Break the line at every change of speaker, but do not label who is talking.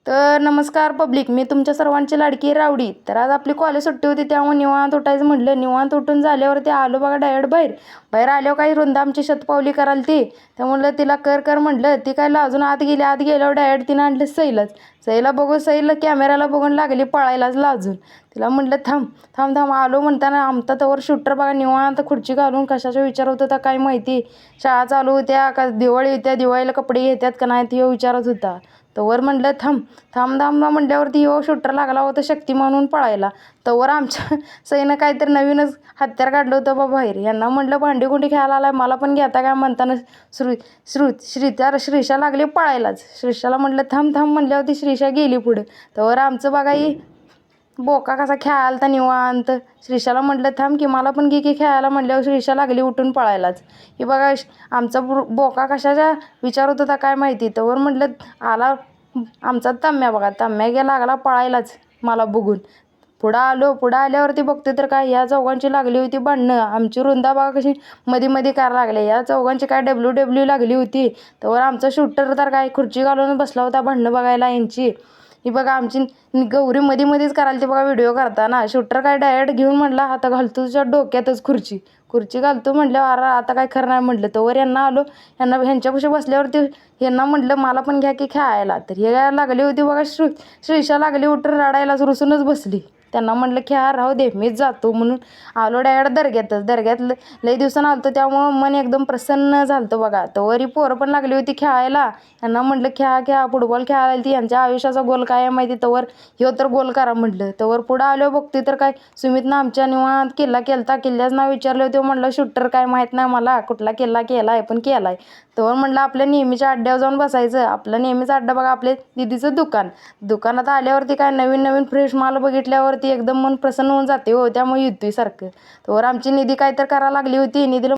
तर नमस्कार पब्लिक, मी तुमच्या सर्वांची लाडकी रावडी. तर आज आपली कॉलेज सुट्टी होती, त्यामुळे निवांत उठायचं म्हटलं. निवांत उठून झाल्यावरती आलो बघा डायरेक्ट बाहेर. बाहेर आल्यावर काही रुंदा आमची शतपावली कराल ती, त्यामुळे तिला कर कर म्हटलं. ती काय लाजून आत गेली. आत गेल्यावर डायरेक्ट तिनं आणलं सैलच. सईला बघून सईला कॅमेऱ्याला बघून लागली पळायलाच लाजून. तिला म्हटलं थांब थांब थांब. आलो म्हणताना आमचा तवर शूटर बघा निवांत खुर्ची घालून कशाचा विचार होत होता काय माहिती. शाळा चालू होत्या का दिवाळी होत्या, दिवाळीला कपडे घेतात का नाही ते विचारत होता. तवर म्हटलं थांब थांब थांब म्हटल्यावरती हो शूटर लागला होता शक्ती म्हणून पळायला. तवर आमच्या सईनं काहीतरी नवीनच हत्यार काढलं होतं बा बाहेर. यांना म्हटलं भांडी कुंडी खेळायला आलाय, मला पण घेता काय म्हणताना श्रीशा लागली पळायलाच. श्रीशाला म्हटलं थांब थांब म्हटल्यावरती श्रीशा गेली पुढे. तवर आमचं बघा ही बोका कसा खेळायला तर निवांत. श्रीशाला म्हटलं थांब की मला पण घे की खेळायला म्हटल्यावर श्रीशा लागली उठून पळायलाच. ही बघा आमचा बोका कशाचा विचारत होता काय माहिती. तवर म्हटलं आला आमचा तम्या बघा. तम्या गेला लागला पळायलाच मला बघून. पुढं आलो. पुढं आल्यावरती बघते तर काय या चौघांची लागली होती भांडणं. आमची रुंदा बघा कशी मध्ये मध्ये करायला लागले. या चौघांची काय डब्ल्यू लागली होती. तवर आमचा शूटर तर काय खुर्ची घालून बसला होता भांडणं बघायला यांची. ही बघा आमची गौरी मध्ये मध्येच करायला ती बघा व्हिडिओ करताना. शूटर काय डायरेक्ट घेऊन म्हटला आता घालतो तुझ्या डोक्यातच खुर्ची घालतो म्हटल्यावर अरे आता काय खरं नाही म्हटलं. तोवर यांना आलो. ह्यांच्यापाशी बसल्यावरती यांना म्हटलं मला पण घ्या की खेळायला. तर हे लागली होती बघा श्रीशा लागली उठून रडायलाच रुसूनच बसली. त्यांना म्हटलं खेळा राहू दे मीच जातो म्हणून आलो डायरेक्ट दर्ग्यात लई दिवसानं आलतो त्यामुळं मन एकदम प्रसन्न झालतं बघा. तोवरी पोरं पण लागली होती खेळायला. यांना म्हटलं खेळा फुटबॉल खेळायला ती यांच्या आयुष्याचा गोल काय माहिती. तवर ह्यो तर गोल करा म्हटलं. तवर पुढं आलो बघते तर काय सुमितनं आमच्या निवांत किल्ल्याचं नाव विचारलं होतं. म्हटलं शूटर काय माहीत नाही मला कुठला किल्ला केलाय पण केलाय. तवर म्हटलं आपल्या नेहमीच्या अड्ड्यावर जाऊन बसायचं. आपला नेहमीचा अड्डा बघा आपले दीदीचं दुकानात आल्यावरती काय नवीन फ्रेश माल बघितल्यावरती एकदम मन प्रसन्न होऊन जाते हो. त्यामुळे येतोय सारखं. तवर आमची निधी काय तर करायला लागली होती. निधीला